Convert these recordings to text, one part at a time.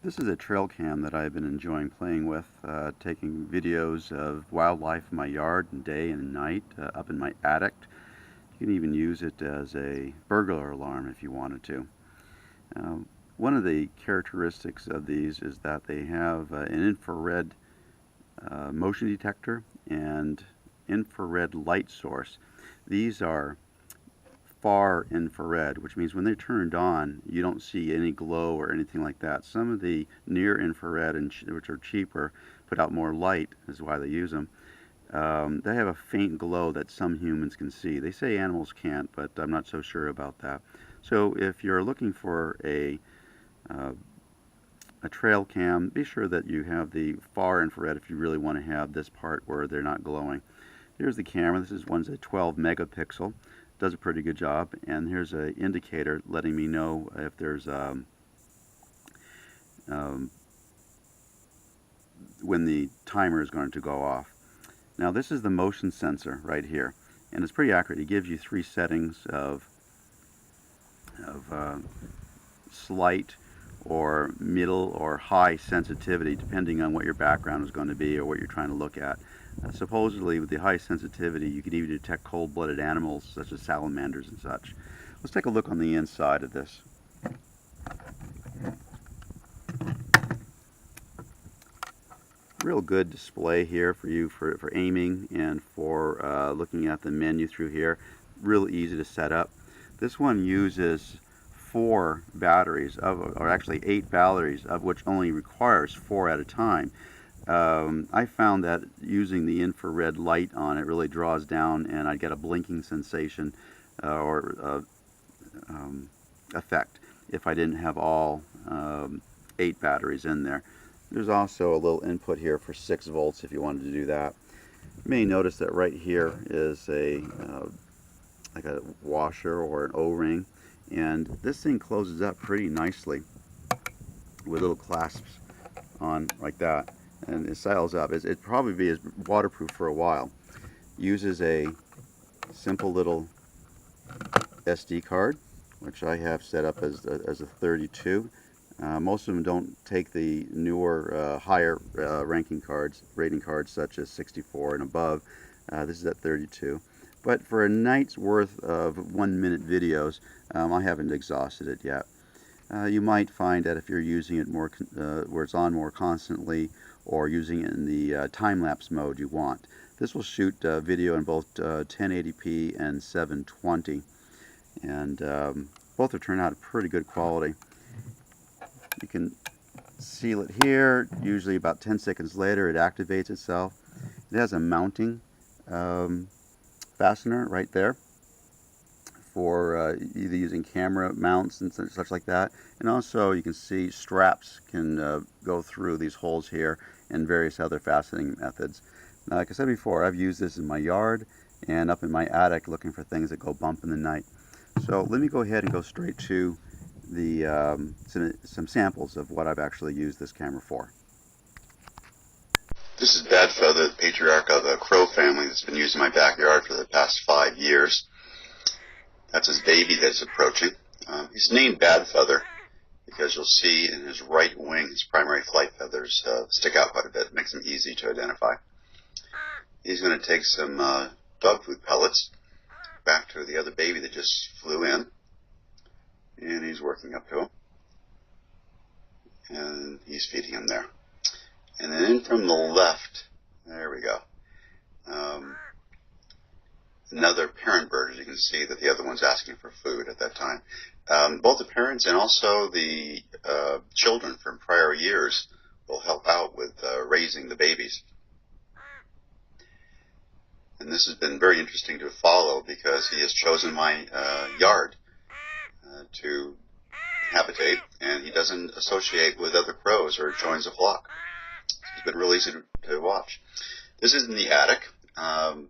This is a Trailcam that I've been enjoying playing with, taking videos of wildlife in my yard and day and night, up in my attic. You can even use it as a burglar alarm if you wanted to. One of the characteristics of these is that they have an infrared motion detector and infrared light source. These are far infrared, which means when they're turned on, you don't see any glow or anything like that. Some of the near infrared, which are cheaper, put out more light, is why they use them. They have a faint glow that some humans can see. They say animals can't, but I'm not so sure about that. So if you're looking for a trail cam, be sure that you have the far infrared if you really want to have this part where they're not glowing. Here's the camera. This one's a 12 megapixel. Does a pretty good job, and here's an indicator letting me know if there's when the timer is going to go off. Now this is the motion sensor right here, and it's pretty accurate. It gives you 3 settings of slight or middle or high sensitivity, depending on what your background is going to be or what you're trying to look at. Supposedly with the high sensitivity you can even detect cold-blooded animals such as salamanders and such. Let's take a look on the inside of this. Real good display here for you for aiming and for looking at the menu through here. Real easy to set up. This one uses 4 batteries, or actually 8 batteries, of which only requires 4 at a time. I found that using the infrared light on it really draws down, and I get a blinking sensation or effect if I didn't have all 8 batteries in there. There's also a little input here for 6 volts if you wanted to do that. You may notice that right here is a like a washer or an O-ring, and this thing closes up pretty nicely with little clasps on like that, and it seals up. It'd probably be waterproof for a while. Uses a simple little SD card, which I have set up as a 32. Most of them don't take the newer, higher rating cards such as 64 and above. This is at 32. But for a night's worth of 1-minute videos, I haven't exhausted it yet. You might find that if you're using it more, where it's on more constantly, or using it in the time-lapse mode you want. This will shoot video in both 1080p and 720, and both have turned out pretty good quality. You can seal it here. Usually about 10 seconds later it activates itself. It has a mounting fastener right there for either using camera mounts and such like that, and also you can see straps can go through these holes here and various other fastening methods. Now, like I said before, I've used this in my yard and up in my attic looking for things that go bump in the night. So let me go ahead and go straight to the some samples of what I've actually used this camera for. This is Badfeather, the patriarch of a crow family that's been used in my backyard for the past 5 years. That's his baby that's approaching. He's named Badfeather because you'll see in his right wing his primary flight feathers stick out quite a bit. It makes them easy to identify. He's going to take some dog food pellets back to the other baby that just flew in, and he's working up to him, and he's feeding him there. And then in from the left, there we go, another parent bird. As you can see that the other one's asking for food at that time. Both the parents and also the children from prior years will help out with raising the babies. And this has been very interesting to follow because he has chosen my yard to habitate, and he doesn't associate with other crows or joins a flock. It's been real easy to watch. This is in the attic. You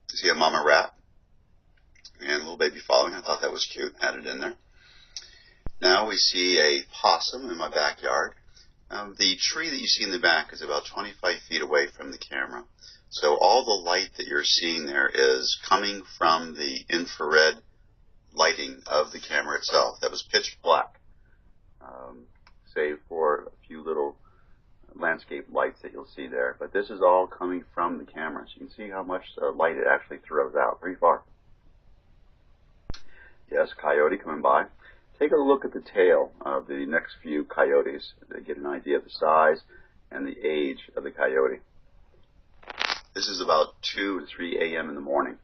see a mama rat and a little baby following. I thought that was cute. Had it in there. Now we see a possum in my backyard. The tree that you see in the back is about 25 feet away from the camera. So all the light that you're seeing there is coming from the infrared lighting of the camera itself. That was pitch black, save for a few landscape lights that you'll see there, but this is all coming from the camera. So you can see how much light it actually throws out pretty far. Yes, coyote coming by. Take a look at the tail of the next few coyotes to get an idea of the size and the age of the coyote. This is about 2 to 3 a.m. in the morning.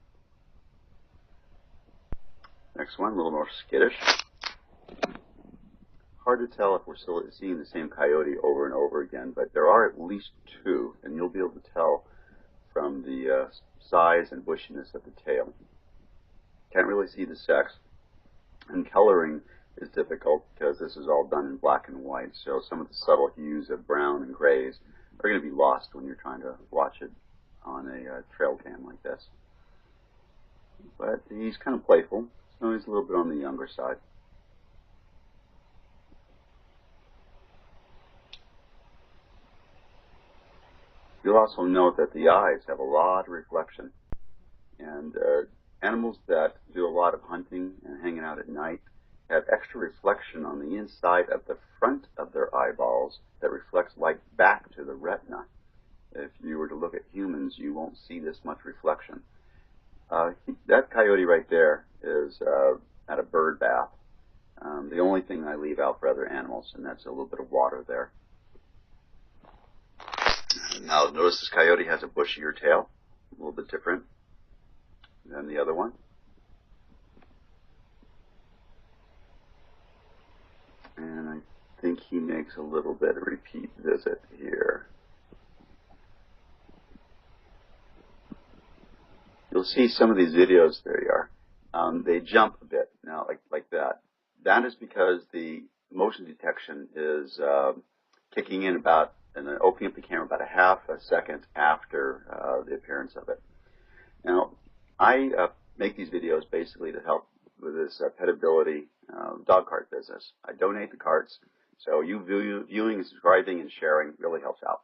Next one, a little more skittish. Hard to tell if we're still seeing the same coyote over and over again, but there are at least 2, and you'll be able to tell from the size and bushiness of the tail. Can't really see the sex, and coloring is difficult because this is all done in black and white, so some of the subtle hues of brown and grays are going to be lost when you're trying to watch it on a trail cam like this. But he's kind of playful, so he's a little bit on the younger side. You'll also note that the eyes have a lot of reflection, and animals that do a lot of hunting and hanging out at night have extra reflection on the inside of the front of their eyeballs that reflects light back to the retina. If you were to look at humans, you won't see this much reflection. That coyote right there is at a bird bath. The only thing I leave out for other animals, and that's a little bit of water there. Now notice this coyote has a bushier tail, a little bit different than the other one. And I think he makes a little bit of repeat visit here. You'll see some of these videos, there you are, they jump a bit, now like that. That is because the motion detection is kicking in about, and then opening up the camera about a half a second after the appearance of it. Now, I make these videos basically to help with this petability dog cart business. I donate the carts, so you viewing, subscribing, and sharing really helps out.